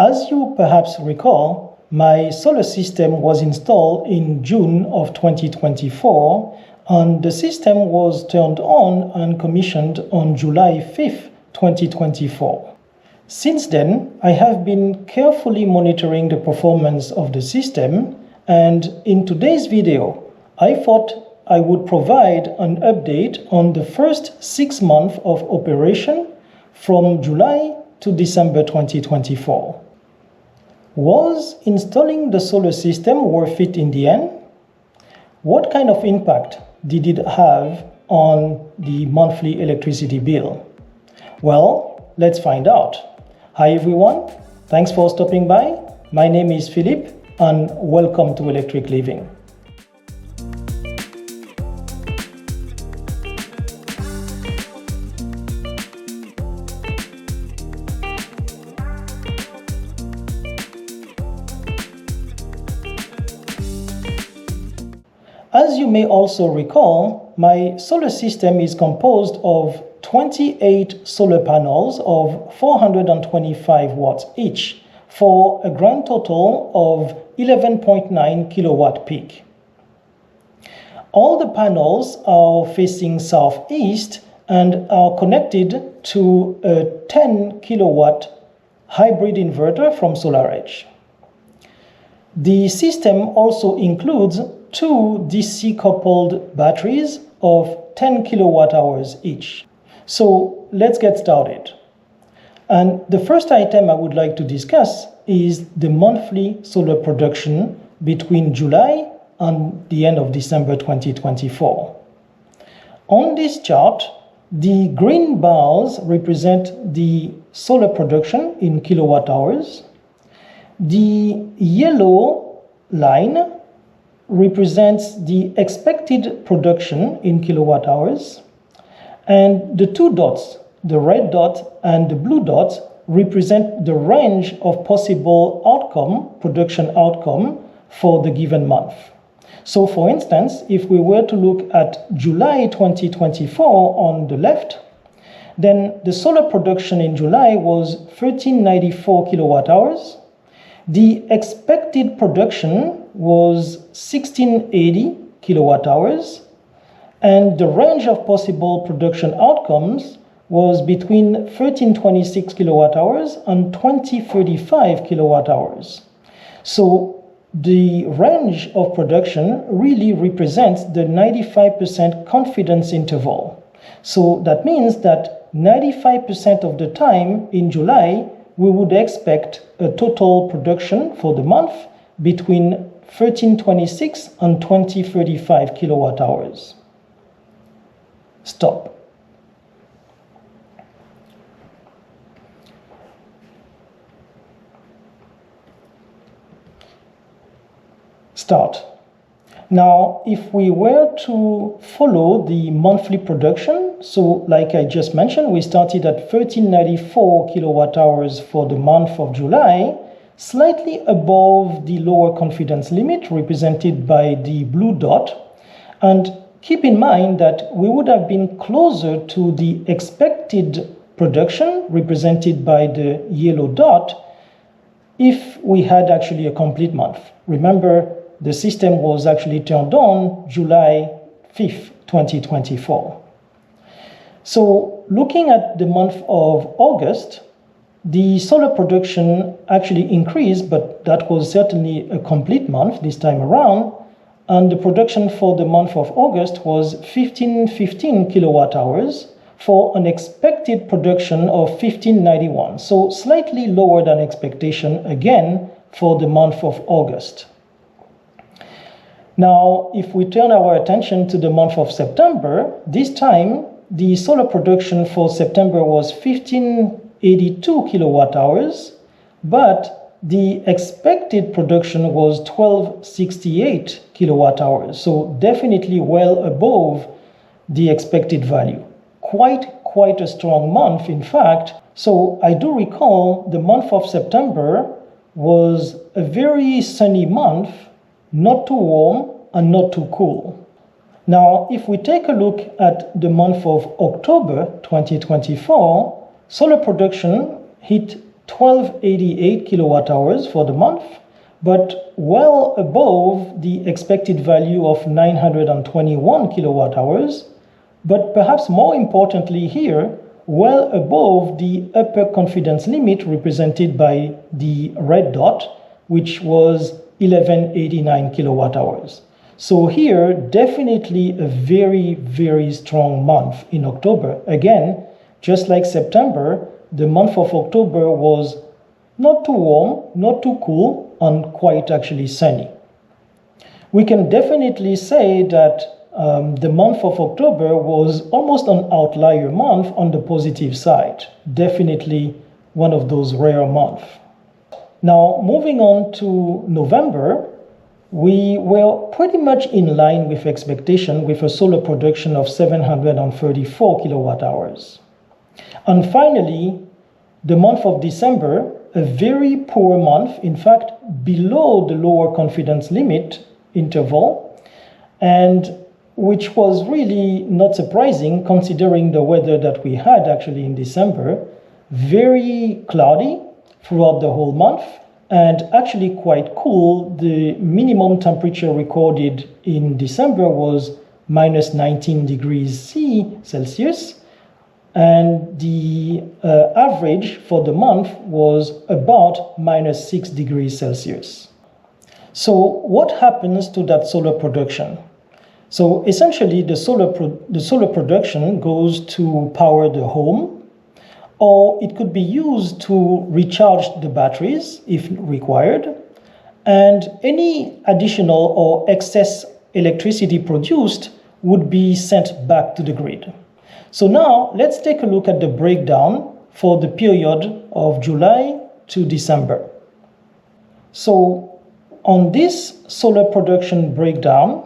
As you perhaps recall, my solar system was installed in June of 2024, and the system was turned on and commissioned on July 5th, 2024. Since then, I have been carefully monitoring the performance of the system, and in today's video, I thought I would provide an update on the first 6 months of operation from July to December 2024. Was installing the solar system worth it in the end? What kind of impact did it have on the monthly electricity bill? Well, let's find out. Hi everyone, thanks for stopping by. My name is Philippe and welcome to Electric Living. As you may also recall, my solar system is composed of 28 solar panels of 425 watts each for a grand total of 11.9 kilowatt peak. All the panels are facing southeast and are connected to a 10 kilowatt hybrid inverter from SolarEdge. The system also includes 2 DC-coupled batteries of 10 kilowatt hours each. So let's get started. And the first item I would like to discuss is the monthly solar production between July and the end of December 2024. On this chart, the green bars represent the solar production in kilowatt hours. The yellow line represents the expected production in kilowatt hours, and the two dots, the red dot and the blue dot, represent the range of possible production outcome for the given month. So for instance, if we were to look at July 2024 on the left, then the solar production in July was 1394 kilowatt hours. The expected production was 1680 kilowatt hours, and the range of possible production outcomes was between 1326 kilowatt hours and 2035 kilowatt hours. So the range of production really represents the 95% confidence interval. So that means that 95% of the time in July, we would expect a total production for the month between 1326 and 2035 kilowatt hours. Stop. Start. Now, if we were to follow the monthly production, so like I just mentioned, we started at 1394 kilowatt hours for the month of July, slightly above the lower confidence limit represented by the blue dot. And keep in mind that we would have been closer to the expected production represented by the yellow dot if we had actually a complete month. Remember, the system was actually turned on July 5th, 2024. So looking at the month of August, the solar production actually increased, but that was certainly a complete month this time around. And the production for the month of August was 1515 kilowatt hours for an expected production of 1591. So slightly lower than expectation again for the month of August. Now, if we turn our attention to the month of September, this time the solar production for September was 1582 kilowatt hours, but the expected production was 1268 kilowatt hours. So definitely well above the expected value. Quite a strong month, in fact. So I do recall the month of September was a very sunny month, not too warm and not too cool. Now, if we take a look at the month of October 2024, solar production hit 1288 kilowatt hours for the month, but well above the expected value of 921 kilowatt hours, but perhaps more importantly here, well above the upper confidence limit represented by the red dot, which was 1189 kilowatt hours. So here, definitely a very, very strong month in October. Again, just like September, the month of October was not too warm, not too cool, and quite actually sunny. We can definitely say that the month of October was almost an outlier month on the positive side. Definitely one of those rare months. Now, moving on to November, we were pretty much in line with expectation with a solar production of 734 kilowatt hours. And finally, the month of December, a very poor month, in fact, below the lower confidence limit interval, and which was really not surprising considering the weather that we had actually in December. Very cloudy throughout the whole month, and actually quite cool. The minimum temperature recorded in December was minus 19 degrees Celsius, and the average for the month was about minus 6 degrees Celsius. So what happens to that solar production? So essentially the solar production goes to power the home, or it could be used to recharge the batteries if required, and any additional or excess electricity produced would be sent back to the grid. So now let's take a look at the breakdown for the period of July to December. So on this solar production breakdown,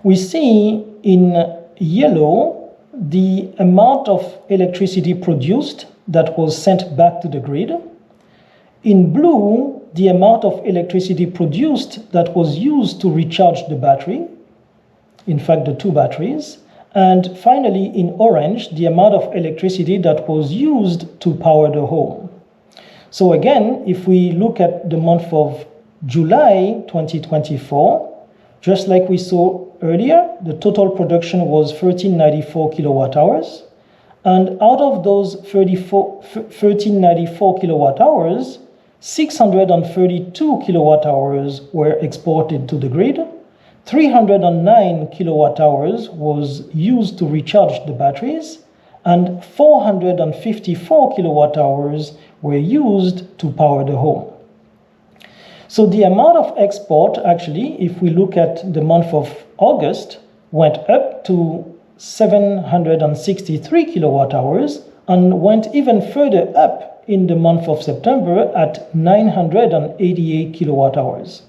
we see in yellow the amount of electricity produced that was sent back to the grid. In blue, the amount of electricity produced that was used to recharge the battery, in fact the two batteries. And finally, in orange, the amount of electricity that was used to power the home. So again, if we look at the month of July 2024, just like we saw earlier, the total production was 1394 kilowatt hours. And out of those 1394 kilowatt hours, 632 kilowatt hours were exported to the grid. 309 kilowatt hours was used to recharge the batteries, and 454 kilowatt hours were used to power the home. So the amount of export, actually, if we look at the month of August, went up to 763 kilowatt hours and went even further up in the month of September at 988 kilowatt hours.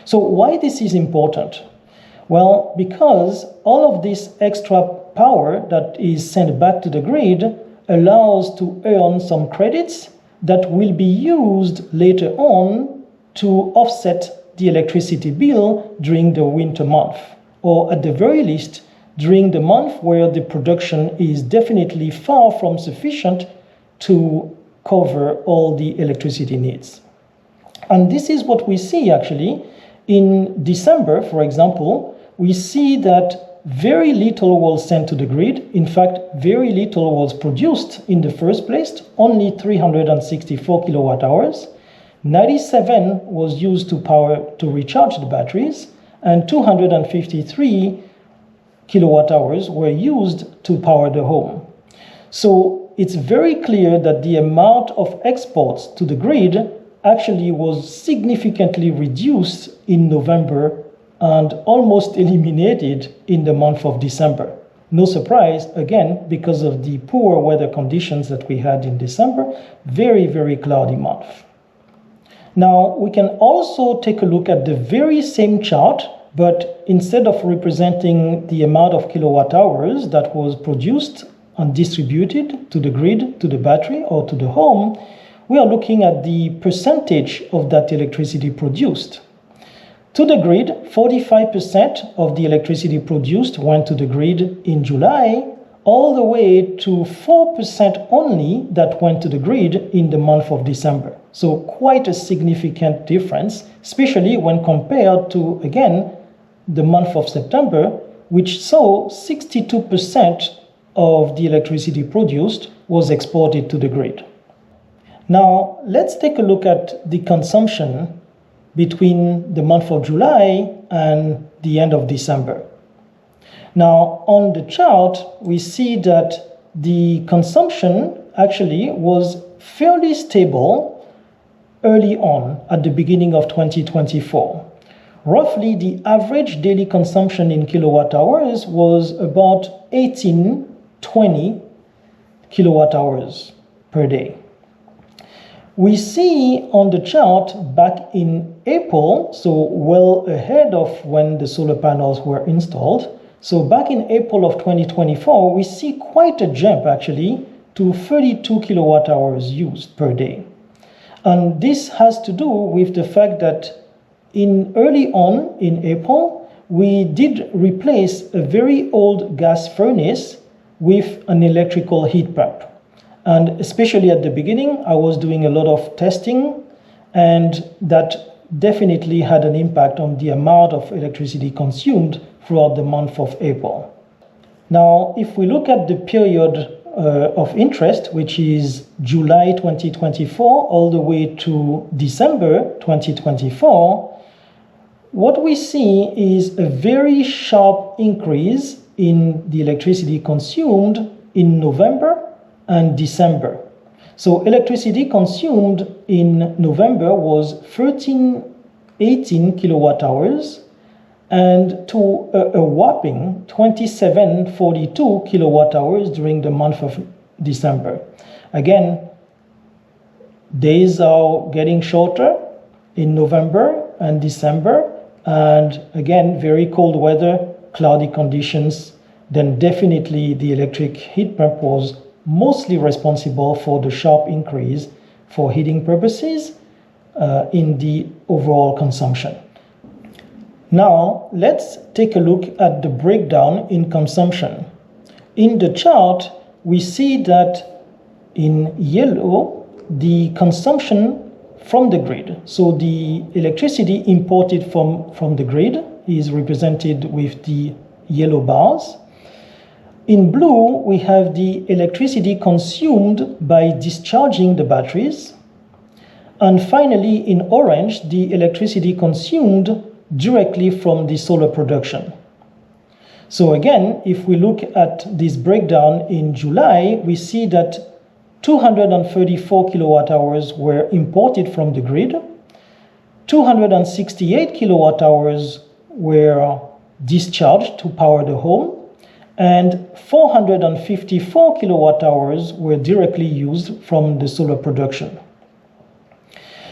So why this is important? Well, because all of this extra power that is sent back to the grid allows to earn some credits that will be used later on to offset the electricity bill during the winter month, or at the very least, during the month where the production is definitely far from sufficient to cover all the electricity needs. And this is what we see actually in December, for example. We see that very little was sent to the grid. In fact, very little was produced in the first place, only 364 kilowatt hours. 97 was used to recharge the batteries, and 253 kilowatt hours were used to power the home. So it's very clear that the amount of exports to the grid actually was significantly reduced in November and almost eliminated in the month of December. No surprise, again, because of the poor weather conditions that we had in December, very, very cloudy month. Now, we can also take a look at the very same chart, but instead of representing the amount of kilowatt hours that was produced and distributed to the grid, to the battery, or to the home, we are looking at the percentage of that electricity produced. To the grid, 45% of the electricity produced went to the grid in July, all the way to 4% only that went to the grid in the month of December. So quite a significant difference, especially when compared to, again, the month of September, which saw 62% of the electricity produced was exported to the grid. Now, let's take a look at the consumption between the month of July and the end of December. Now, on the chart, we see that the consumption actually was fairly stable early on at the beginning of 2024. Roughly, the average daily consumption in kilowatt hours was about 1820 kilowatt hours per day. We see on the chart back in April, so well ahead of when the solar panels were installed. So back in April of 2024, we see quite a jump actually to 32 kilowatt hours used per day. And this has to do with the fact that early on in April, we did replace a very old gas furnace with an electrical heat pump. And especially at the beginning, I was doing a lot of testing, and that definitely had an impact on the amount of electricity consumed throughout the month of April. Now, if we look at the period of interest, which is July 2024 all the way to December 2024, what we see is a very sharp increase in the electricity consumed in November and December. So electricity consumed in November was 1318 kilowatt hours and to a whopping 2742 kilowatt hours during the month of December. Again, days are getting shorter in November and December, and again, very cold weather, cloudy conditions, then definitely the electric heat pump was mostly responsible for the sharp increase for heating purposes in the overall consumption. Now, let's take a look at the breakdown in consumption. In the chart, we see that in yellow, the consumption from the grid, so the electricity imported from the grid is represented with the yellow bars. In blue, we have the electricity consumed by discharging the batteries. And finally, in orange, the electricity consumed directly from the solar production. So again, if we look at this breakdown in July, we see that 234 kilowatt hours were imported from the grid, 268 kilowatt hours were discharged to power the home, and 454 kilowatt hours were directly used from the solar production.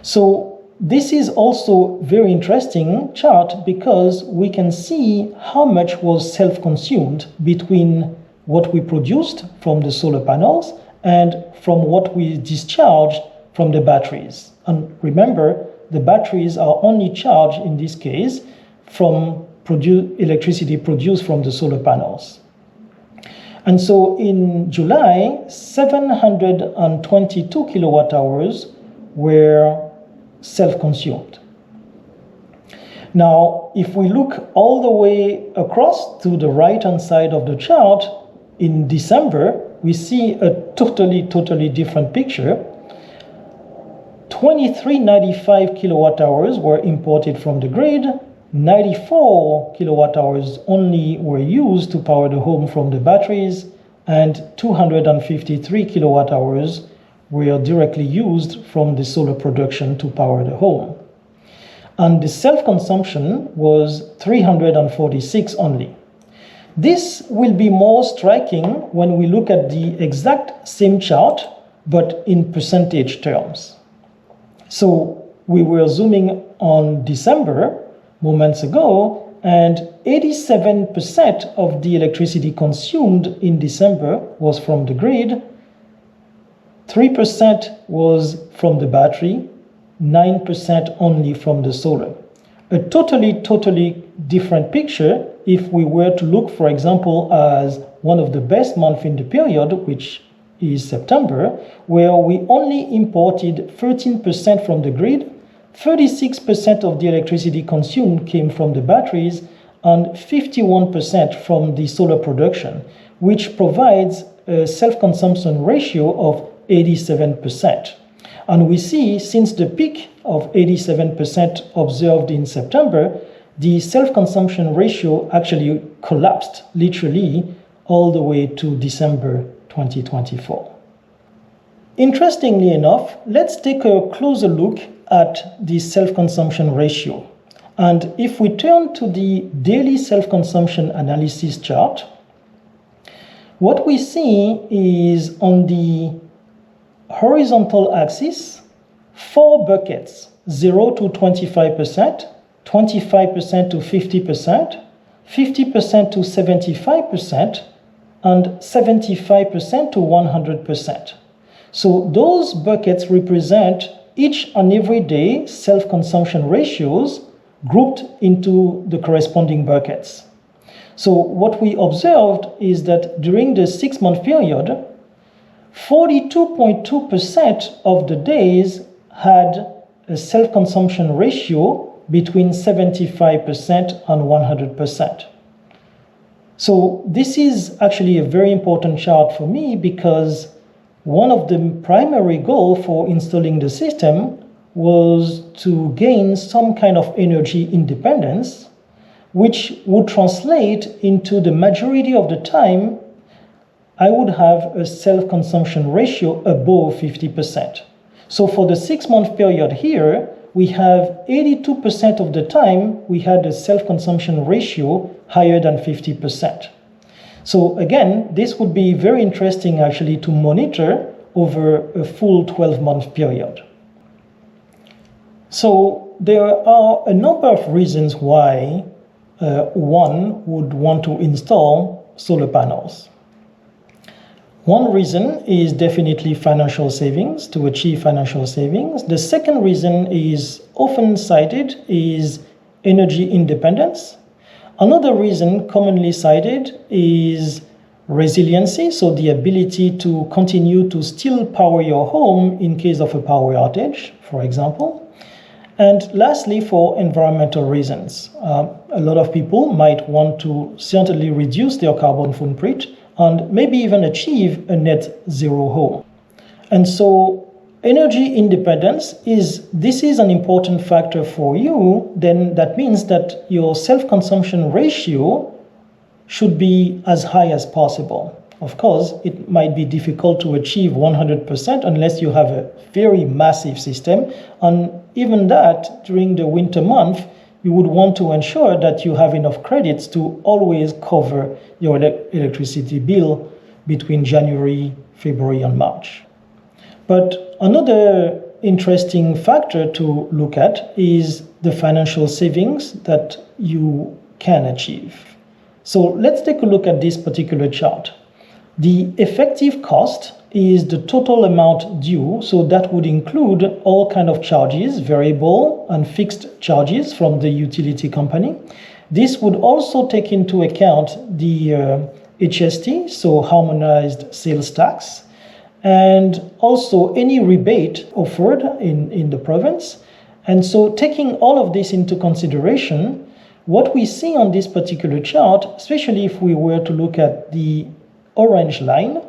So this is also very interesting chart because we can see how much was self-consumed between what we produced from the solar panels and from what we discharged from the batteries. And remember, the batteries are only charged in this case from electricity produced from the solar panels. And so in July, 722 kilowatt hours were self-consumed. Now, if we look all the way across to the right-hand side of the chart, in December, we see a totally different picture. 2395 kilowatt hours were imported from the grid, 94 kilowatt hours only were used to power the home from the batteries, and 253 kilowatt hours were directly used from the solar production to power the home. And the self-consumption was 346 only. This will be more striking when we look at the exact same chart, but in percentage terms. So we were zooming on December moments ago, and 87% of the electricity consumed in December was from the grid, 3% was from the battery, 9% only from the solar. A totally different picture if we were to look, for example, as one of the best months in the period, which is September, where we only imported 13% from the grid, 36% of the electricity consumed came from the batteries, and 51% from the solar production, which provides a self-consumption ratio of 87%. And we see since the peak of 87% observed in September, the self-consumption ratio actually collapsed literally all the way to December 2024. Interestingly enough, let's take a closer look at the self-consumption ratio. And if we turn to the daily self-consumption analysis chart, what we see is on the horizontal axis, 4 buckets, 0 to 25%, 25% to 50%, 50% to 75%, and 75% to 100%. So those buckets represent each and every day self-consumption ratios grouped into the corresponding buckets. So what we observed is that during the 6-month period, 42.2% of the days had a self-consumption ratio between 75% and 100%. So this is actually a very important chart for me because one of the primary goals for installing the system was to gain some kind of energy independence, which would translate into the majority of the time I would have a self-consumption ratio above 50%. So for the 6-month period here, we have 82% of the time we had a self-consumption ratio higher than 50%. So again, this would be very interesting actually to monitor over a full 12-month period. So there are a number of reasons why one would want to install solar panels. One reason is definitely financial savings, to achieve financial savings. The second reason is often cited is energy independence. Another reason commonly cited is resiliency, so the ability to continue to still power your home in case of a power outage, for example. And lastly, for environmental reasons. A lot of people might want to certainly reduce their carbon footprint and maybe even achieve a net zero home. And so energy independence is an important factor for you, then that means that your self-consumption ratio should be as high as possible. Of course, it might be difficult to achieve 100% unless you have a very massive system. And even that, during the winter month, you would want to ensure that you have enough credits to always cover your electricity bill between January, February, and March. But another interesting factor to look at is the financial savings that you can achieve. So let's take a look at this particular chart. The effective cost is the total amount due, so that would include all kinds of charges, variable and fixed charges from the utility company. This would also take into account the HST, so harmonized sales tax, and also any rebate offered in the province. And so taking all of this into consideration, what we see on this particular chart, especially if we were to look at the orange line,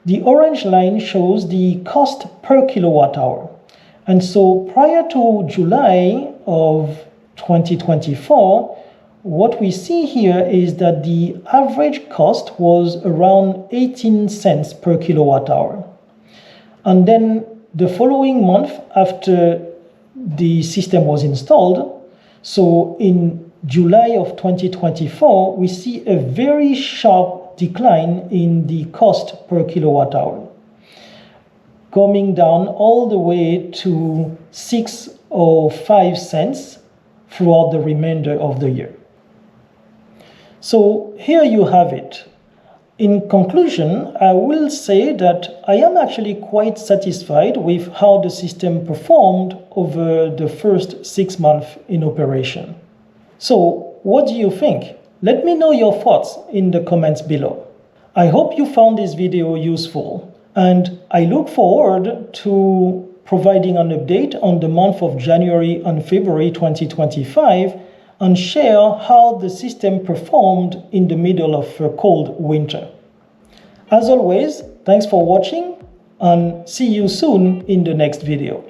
the orange line shows the cost per kilowatt hour. And so prior to July of 2024, what we see here is that the average cost was around 18 cents per kilowatt hour. And then the following month after the system was installed, so in July of 2024, we see a very sharp decline in the cost per kilowatt hour, coming down all the way to 6 or 5 cents throughout the remainder of the year. So here you have it. In conclusion, I will say that I am actually quite satisfied with how the system performed over the first 6 months in operation. So what do you think? Let me know your thoughts in the comments below. I hope you found this video useful, and I look forward to providing an update on the month of January and February 2025 and share how the system performed in the middle of a cold winter. As always, thanks for watching and see you soon in the next video.